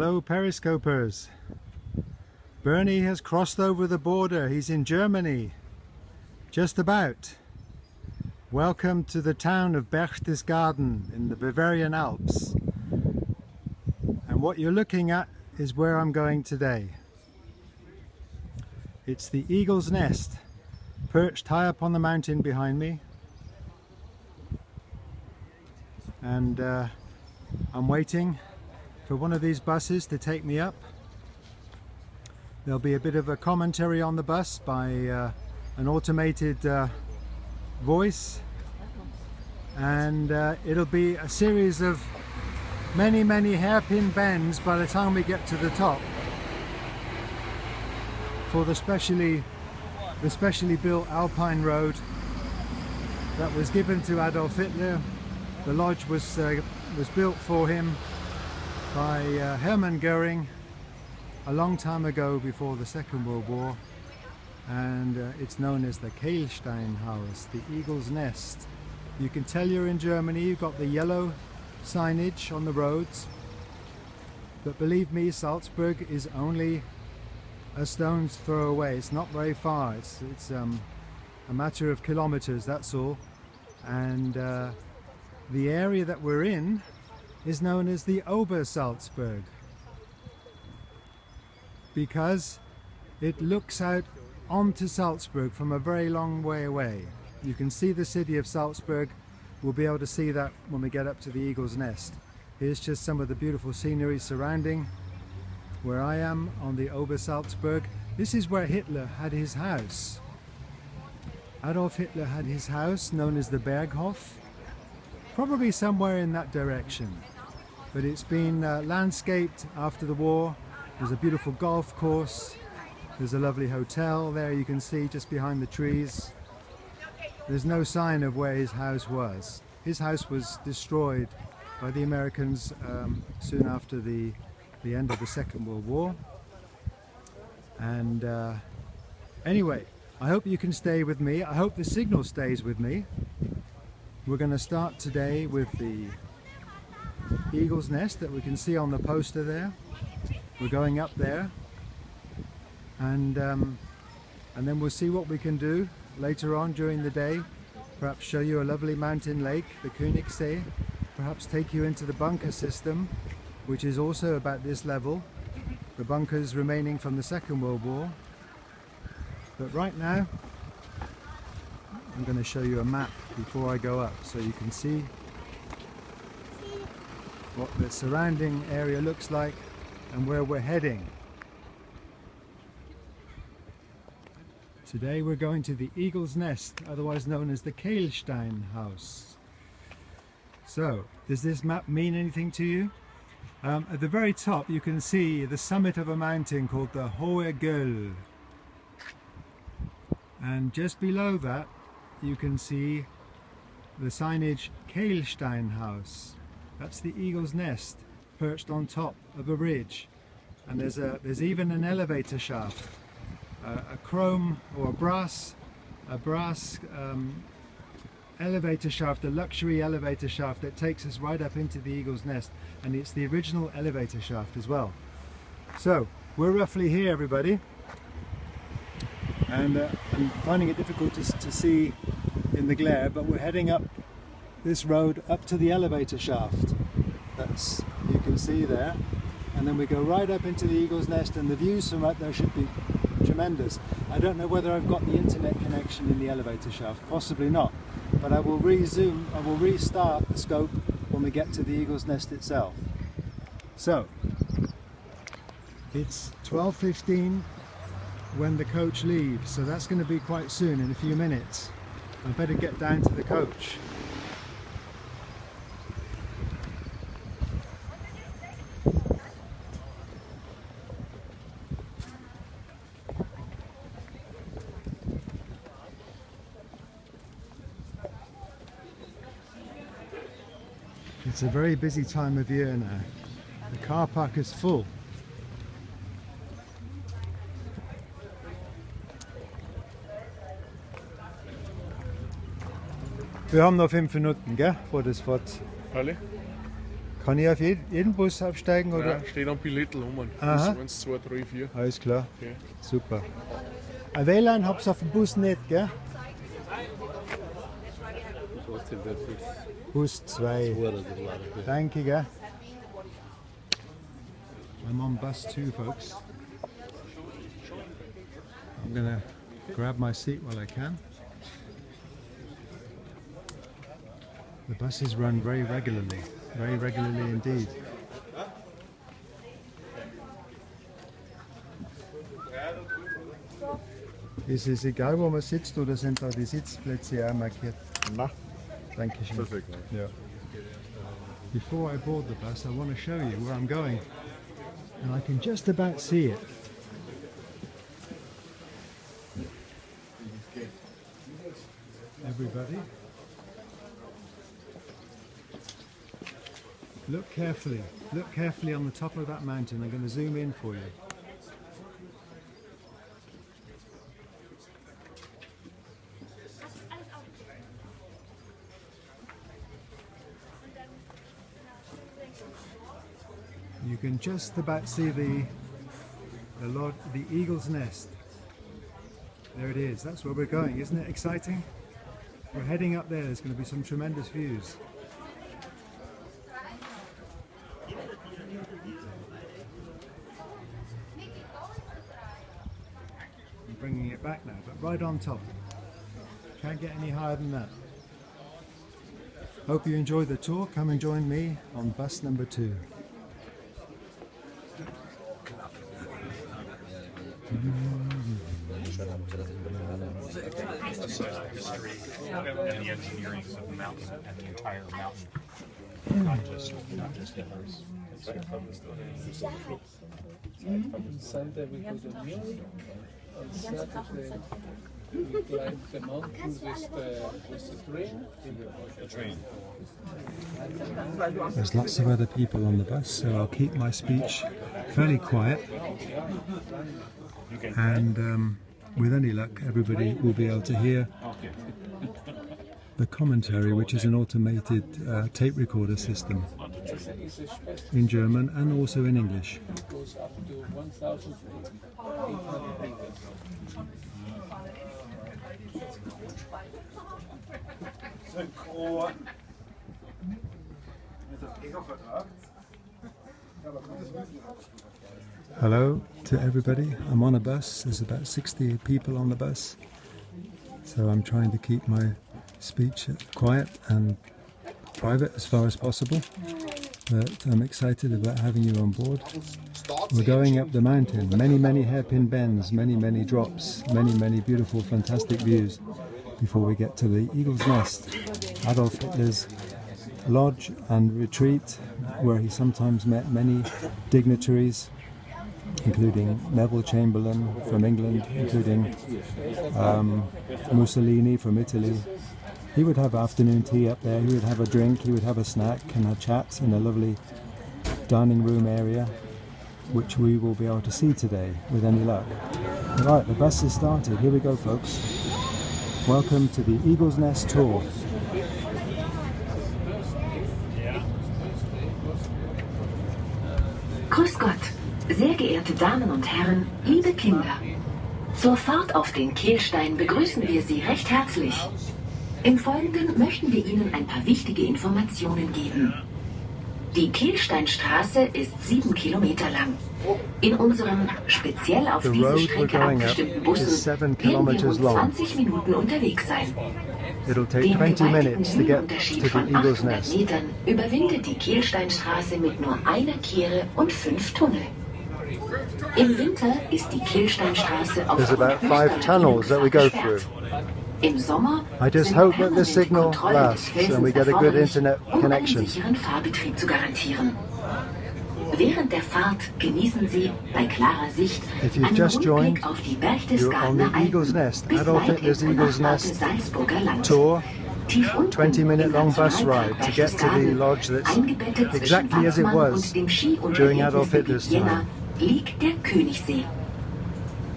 Hello periscopers. Bernie has crossed over the border. He's in Germany. Just about. Welcome to the town of Berchtesgaden in the Bavarian Alps. And what you're looking at is where I'm going today. It's the Eagle's Nest, perched high up on the mountain behind me. And I'm waiting for one of these buses to take me up. There'll be a bit of a commentary on the bus by an automated voice, and it'll be a series of many hairpin bends by the time we get to the top for the specially built Alpine road that was given to Adolf Hitler. The lodge was built for him by Hermann Göring a long time ago, before the Second World War, and it's known as the Kehlstein House, the Eagle's Nest. You can tell you're in Germany. You've got the yellow signage on the roads, but believe me, Salzburg is only a stone's throw away. It's not very far. It's a matter of kilometers, that's all. And the area that we're in is known as the Obersalzberg, because it looks out onto Salzburg from a very long way away. You can see the city of Salzburg. We'll be able to see that when we get up to the Eagle's Nest. Here's just some of the beautiful scenery surrounding where I am on the Obersalzberg. This is where Hitler had his house. Adolf Hitler had his house, known as the Berghof, probably somewhere in that direction. But it's been landscaped after the war. There's a beautiful golf course. There's a lovely hotel there, you can see just behind the trees. There's no sign of where his house was. His house was destroyed by the Americans soon after the end of the Second World War. And anyway, I hope you can stay with me. I hope the signal stays with me. We're going to start today with the Eagle's Nest that we can see on the poster there. We're going up there, and then we'll see what we can do later on during the day. Perhaps show you a lovely mountain lake, the Königsee. Perhaps take you into the bunker system, which is also about this level. The bunkers remaining from the Second World War. But right now, I'm going to show you a map before I go up, so you can see what the surrounding area looks like and where we're heading. Today we're going to the Eagle's Nest, otherwise known as the Kehlstein House. So, does this map mean anything to you? At the very top you can see the summit of a mountain called the Hohe Göll. And just below that you can see the signage Kehlstein House. That's the Eagle's Nest, perched on top of a ridge. And there's even an elevator shaft, a chrome or a brass elevator shaft, a luxury elevator shaft that takes us right up into the Eagle's Nest, and it's the original elevator shaft as well. So we're roughly here, everybody, and I'm finding it difficult to see in the glare, but we're heading up this road up to the elevator shaft. That's, you can see there, and then we go right up into the Eagle's Nest, and the views from up there should be tremendous. I don't know whether I've got the internet connection in the elevator shaft, possibly not, but I will restart the scope when we get to the Eagle's Nest itself. So it's 12:15 when the coach leaves, so that's going to be quite soon, in a few minutes. I better get down to the coach. It's a very busy time of year now. The car park is full. Wir haben noch 5 Minuten, gell, vor das fährt. Alle? Kann ich auf jeden Bus aufsteigen? Oder? Ja, steht am Billettel rum. Aha. 1, 2, 3, 4. Alles klar. Okay. Super. Ein WLAN habt ihr auf dem Bus nicht, gell? Bus 2. Danke, gell? I'm on bus 2, folks. I'm gonna grab my seat while I can. The buses run very regularly indeed. Ist es egal, wo man sitzt, oder sind da die Sitzplätze auch markiert? Na, Dankeschön. perfekt. Yeah. Before I board the bus, I want to show you where I'm going, and I can just about see it. Everybody, look carefully on the top of that mountain. I'm going to zoom in for you. You can just about see the eagle's nest. There it is. That's where we're going. Isn't it exciting? We're heading up there. There's going to be some tremendous views. I'm bringing it back now, but right on top. Can't get any higher than that. Hope you enjoyed the tour. Come and join me on bus number 2. History and the engineering of the mountain and the entire mountain, not just Hitler's. On Sunday we go to Munich. On Saturday we climb the mountain with the train. There's lots of other people on the bus, so I'll keep my speech fairly quiet. And with any luck, everybody will be able to hear the commentary, which is an automated tape recorder system in German and also in English. It goes up to 1,800 meters. Hello to everybody. I'm on a bus. There's about 60 people on the bus, so I'm trying to keep my speech quiet and private as far as possible, but I'm excited about having you on board. We're going up the mountain, many hairpin bends, many drops, many beautiful, fantastic views before we get to the Eagle's Nest, Adolf Hitler's lodge and retreat, where he sometimes met many dignitaries, including Neville Chamberlain from England, including Mussolini from Italy. He would have afternoon tea up there, he would have a drink, he would have a snack and a chat in a lovely dining room area, which we will be able to see today with any luck. Right, the bus is started. Here we go, folks. Welcome to the Eagle's Nest tour. Grüß Gott, sehr geehrte Damen und Herren, liebe Kinder. Zur Fahrt auf den Kehlstein begrüßen wir Sie recht herzlich. Im Folgenden möchten wir Ihnen ein paar wichtige Informationen geben. Die Kehlsteinstraße ist 7 Kilometer lang. In unseren speziell auf diese Strecke abgestimmten Bussen werden wir rund 20 Minuten unterwegs sein. Den gewaltigen Höhenunterschied von 800 Metern überwindet die Kehlsteinstraße mit nur einer Kehre und 5 Tunnel. Im Winter ist die Kehlsteinstraße auf Im Sommer I just hope that the signal lasts and we get a good internet connection. Um einen sicheren Fahrbetrieb zu garantieren. Während der Fahrt genießen Sie bei klarer Sicht einen Rundblick auf die Berchtesgadenerland bis weit ins benachbarte Salzburger Land. Tour, Tief unten 20-minute long bus ride to get to the lodge that's exactly as it was during Adolf Hitler's time. Liegt der Königsee.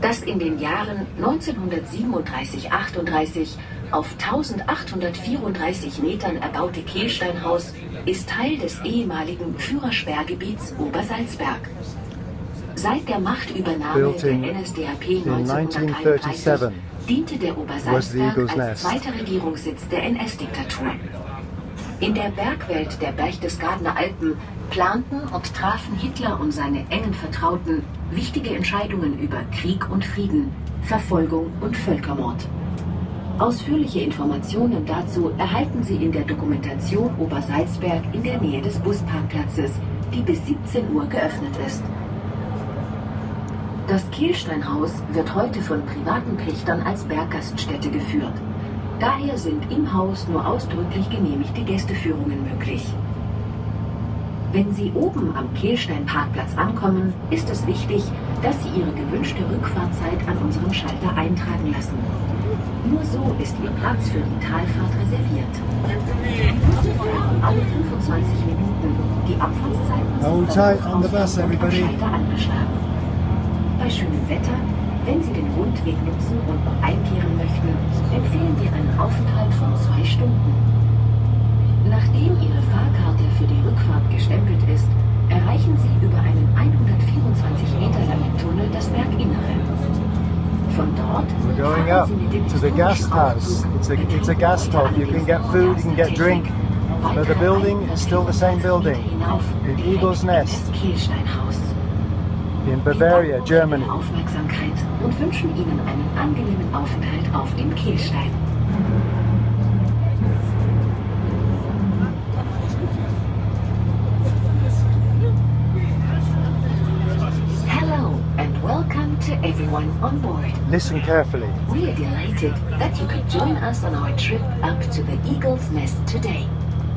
Das in den Jahren 1937-38 auf 1834 Metern erbaute Kehlsteinhaus ist Teil des ehemaligen Führersperrgebiets Obersalzberg. Seit der Machtübernahme der NSDAP 1933 diente der Obersalzberg als zweiter Regierungssitz der NS-Diktatur. In der Bergwelt der Berchtesgadener Alpen planten und trafen Hitler und seine engen Vertrauten wichtige Entscheidungen über Krieg und Frieden, Verfolgung und Völkermord. Ausführliche Informationen dazu erhalten Sie in der Dokumentation Obersalzberg in der Nähe des Busparkplatzes, die bis 17 Uhr geöffnet ist. Das Kehlsteinhaus wird heute von privaten Pächtern als Berggaststätte geführt. Daher sind im Haus nur ausdrücklich genehmigte Gästeführungen möglich. Wenn Sie oben am Kehlsteinparkplatz ankommen, ist es wichtig, dass Sie Ihre gewünschte Rückfahrtzeit an unserem Schalter eintragen lassen. Nur so ist Ihr Platz für die Talfahrt reserviert. Alle 25 Minuten. Die Abfahrtszeiten Hold tight on the bus, everybody. Schalter angeschlagen. Bei schönem Wetter, wenn Sie den Rundweg nutzen und noch einkehren möchten, empfehlen wir einen Aufenthalt von 2 Stunden. Nachdem Ihre Fahrkarte für die Rückfahrt gestempelt ist, erreichen Sie über einen 124 Meter langen Tunnel das Berginnere. Von dort We're going up to the guest house. It's a guest hut. You can get food, you can get drink. But the building is still the same building. In Eagle's Nest. In Bavaria, Germany. Aufmerksamkeit und wünschen Ihnen einen angenehmen Aufenthalt auf dem Kehlstein. Hello and welcome to everyone on board. Listen carefully. We are delighted that you could join us on our trip up to the Eagle's Nest today.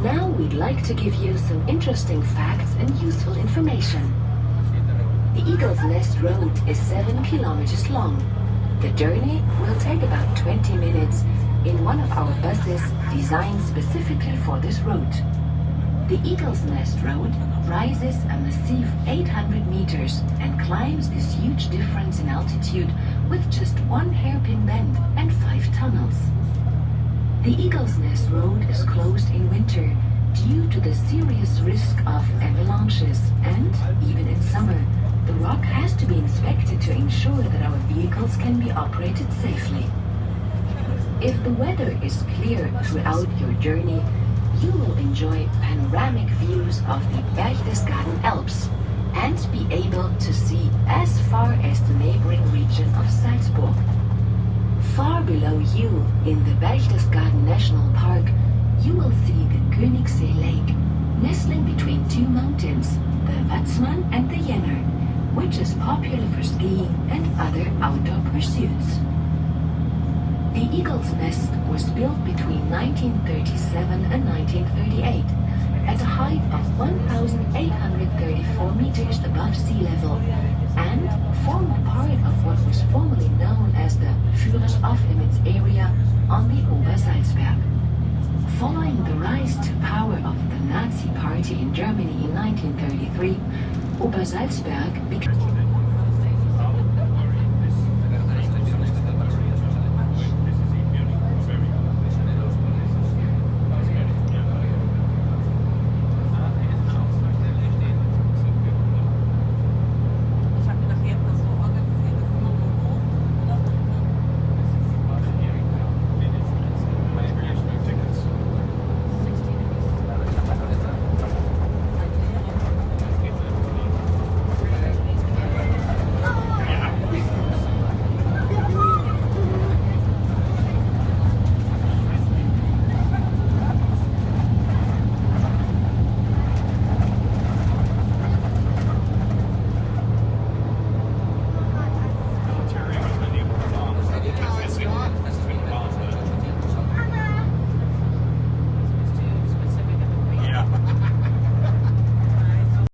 Now we'd like to give you some interesting facts and useful information. The Eagle's Nest Road is 7 kilometers long. The journey will take about 20 minutes in one of our buses designed specifically for this route. The Eagle's Nest Road rises a massive 800 meters and climbs this huge difference in altitude with just one hairpin bend and 5 tunnels. The Eagle's Nest Road is closed in winter due to the serious risk of avalanches, and even in summer, the rock has to be inspected to ensure that our vehicles can be operated safely. If the weather is clear throughout your journey, you will enjoy panoramic views of the Berchtesgaden Alps and be able to see as far as the neighboring region of Salzburg. Far below you, in the Berchtesgaden National Park, you will see the Königsee Lake, nestling between 2 mountains, the Watzmann and the Jenner, which is popular for skiing and other outdoor pursuits. The Eagle's Nest was built between 1937 and 1938 at a height of 1,834 meters above sea level and formed part of what was formerly known as the Führers Off-Limits area on the Obersalzberg. Following the rise to power of the Nazi Party in Germany in 1933, Obersalzberg became